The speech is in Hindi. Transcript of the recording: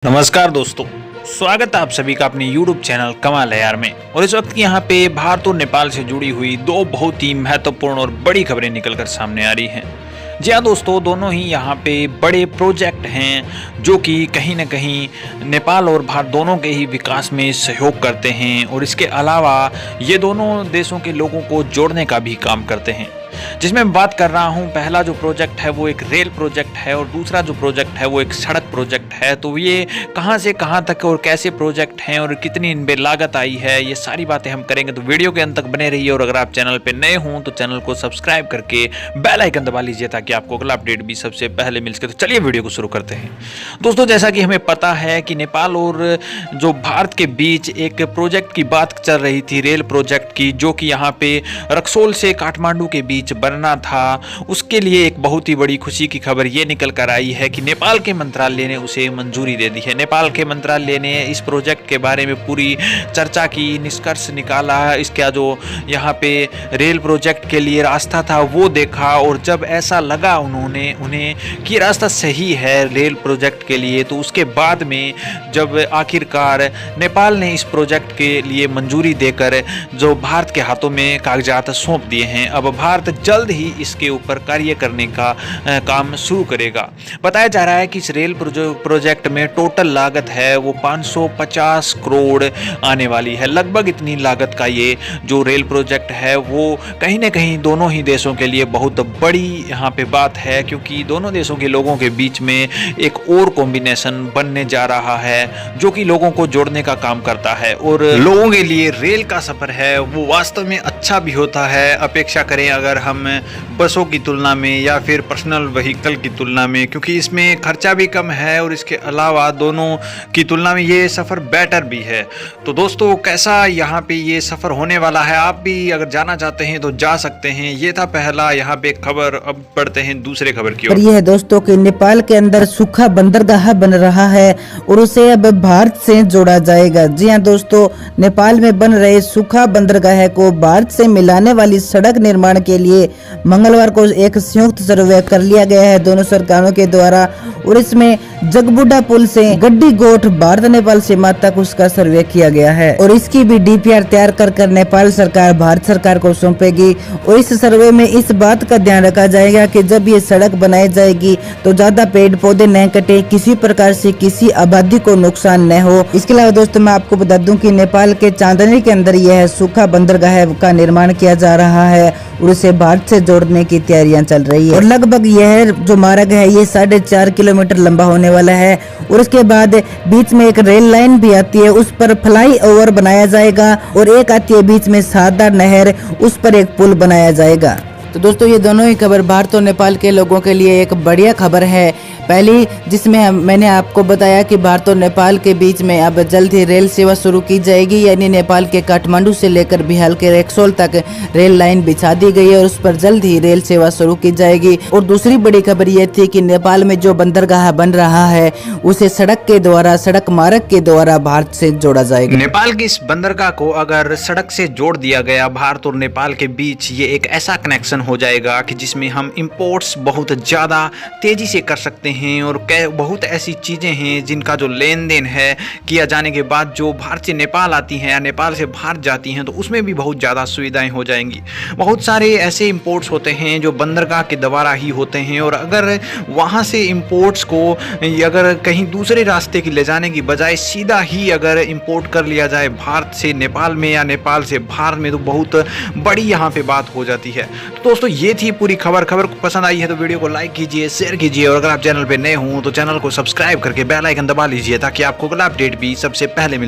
नमस्कार दोस्तों, स्वागत है आप सभी का अपने YouTube चैनल कमाल है यार में। और इस वक्त यहाँ पे भारत और नेपाल से जुड़ी हुई दो बहुत ही महत्वपूर्ण और बड़ी खबरें निकलकर सामने आ रही हैं। जी हाँ दोस्तों, दोनों ही यहाँ पे बड़े प्रोजेक्ट हैं जो कि कहीं ना कहीं नेपाल और भारत दोनों के ही विकास में सहयोग करते हैं और इसके अलावा ये दोनों देशों के लोगों को जोड़ने का भी काम करते हैं। जिसमें मैं बात कर रहा हूँ, पहला जो प्रोजेक्ट है वो एक रेल प्रोजेक्ट है और दूसरा जो प्रोजेक्ट है वो एक सड़क प्रोजेक्ट है। तो ये कहाँ से कहाँ तक और कैसे प्रोजेक्ट हैं और कितनी इन पे लागत आई है, ये सारी बातें हम करेंगे। तो वीडियो के अंत तक बने रहिए और अगर आप चैनल पे नए हों तो चैनल को सब्सक्राइब करके बेल आइकन दबा लीजिए ताकि आपको अगला अपडेट भी सबसे पहले मिल सके। तो चलिए वीडियो को शुरू करते हैं। दोस्तों, जैसा कि हमें पता है कि नेपाल और जो भारत के बीच एक प्रोजेक्ट की बात चल रही थी, रेल प्रोजेक्ट की, जो कि यहाँ पे रक्सौल से काठमांडू के बीच बनना था। उसके लिए एक बहुत ही बड़ी खुशी की खबर ये निकल कर आई है कि नेपाल के मंत्रालय ने उसे मंजूरी दे दी है। नेपाल के मंत्रालय ने इस प्रोजेक्ट के बारे में पूरी चर्चा की, निष्कर्ष निकाला, इसका जो यहाँ पे रेल प्रोजेक्ट के लिए रास्ता था वो देखा। और जब ऐसा लगा उन्हें कि रास्ता सही है रेल प्रोजेक्ट के लिए, तो उसके बाद में जब आखिरकार नेपाल ने इस प्रोजेक्ट के लिए मंजूरी देकर जो भारत के हाथों में कागजात सौंप दिए हैं, अब भारत जल्द ही इसके ऊपर कार्य करने का काम शुरू करेगा। बताया जा रहा है कि इस रेल प्रोजेक्ट में टोटल लागत है वो 550 करोड़ आने वाली है। लगभग इतनी लागत का ये जो रेल प्रोजेक्ट है वो कहीं ना कहीं दोनों ही देशों के लिए बहुत बड़ी यहाँ पे बात है, क्योंकि दोनों देशों के लोगों के बीच में एक और कॉम्बिनेशन बनने जा रहा है जो कि लोगों को जोड़ने का काम करता है। और लोगों के लिए रेल का सफर है वो वास्तव में अच्छा भी होता है, अपेक्षा करें अगर हम बसों की तुलना में या फिर पर्सनल व्हीकल की तुलना में, क्योंकि इसमें खर्चा भी कम है और इसके अलावा दोनों की तुलना में ये सफ़र बेटर भी है। तो दोस्तों, कैसा यहाँ पे ये सफ़र होने वाला है, आप भी अगर जाना चाहते हैं तो जा सकते हैं। ये था पहला यहाँ पे खबर। अब बढ़ते हैं दूसरे खबर की ओर। ये है दोस्तों कि नेपाल के अंदर सूखा बंदरगाह बन रहा है और उसे अब भारत से जोड़ा जाएगा। जी हाँ दोस्तों, नेपाल में बन रहे सूखा बंदरगाह को भारत से मिलाने वाली सड़क निर्माण के लिए मंगलवार को एक संयुक्त सर्वे कर लिया गया है दोनों सरकारों के द्वारा। और इसमें जगबुड्डा पुल से गड्डी गोठ भारत नेपाल सीमा तक उसका सर्वे किया गया है और इसकी भी डीपीआर तैयार कर नेपाल सरकार भारत सरकार को सौंपेगी। और इस सर्वे में इस बात का ध्यान रखा जाएगा कि जब ये सड़क बनाई जाएगी तो ज्यादा पेड़ पौधे न कटे, किसी प्रकार से किसी आबादी को नुकसान न हो। इसके अलावा दोस्तों, मैं आपको बता दूं कि नेपाल के चांदनी के अंदर यह सूखा बंदरगाह का निर्माण किया जा रहा है और उसे भारत से जोड़ने की तैयारियां चल रही है। और लगभग यह जो मार्ग है ये 4.5 किलोमीटर लंबा होने वाला है और उसके बाद बीच में एक रेल लाइन भी आती है, उस पर फ्लाई ओवर बनाया जाएगा और एक आती है बीच में सादा नहर, उस पर एक पुल बनाया जाएगा। तो दोस्तों, ये दोनों ही खबर भारत और नेपाल के लोगों के लिए एक बढ़िया खबर है। पहली जिसमें मैंने आपको बताया कि भारत और नेपाल के बीच में अब जल्द ही रेल सेवा शुरू की जाएगी, यानी नेपाल के काठमांडू से लेकर बिहार के रक्सौल तक रेल लाइन बिछा दी गई है और उस पर जल्द ही रेल सेवा शुरू की जाएगी। और दूसरी बड़ी खबर ये थी कि नेपाल में जो बंदरगाह बन रहा है उसे सड़क मार्ग के द्वारा भारत से जोड़ा जाएगा। नेपाल के इस बंदरगाह को अगर सड़क से जोड़ दिया गया भारत और नेपाल के बीच, ये एक ऐसा कनेक्शन हो जाएगा कि जिसमें हम इंपोर्ट्स बहुत ज़्यादा तेज़ी से कर सकते हैं और बहुत ऐसी चीज़ें हैं जिनका जो लेन देन है किया जाने के बाद जो भारत से नेपाल आती हैं या नेपाल से भारत जाती हैं, तो उसमें भी बहुत ज़्यादा सुविधाएं हो जाएंगी। बहुत सारे ऐसे इंपोर्ट्स होते हैं जो बंदरगाह के द्वारा ही होते हैं और अगर वहाँ से इंपोर्ट्स को अगर कहीं दूसरे रास्ते की ले जाने की बजाय सीधा ही अगर इंपोर्ट कर लिया जाए भारत से नेपाल में या नेपाल से भारत में, तो बहुत बड़ी यहाँ पे बात हो जाती है। तो दोस्तों, ये थी पूरी खबर को पसंद आई है तो वीडियो को लाइक कीजिए, शेयर कीजिए और अगर आप चैनल पे नए हों तो चैनल को सब्सक्राइब करके बेल आइकन दबा लीजिए ताकि आपको अगला अपडेट भी सबसे पहले मिल सके।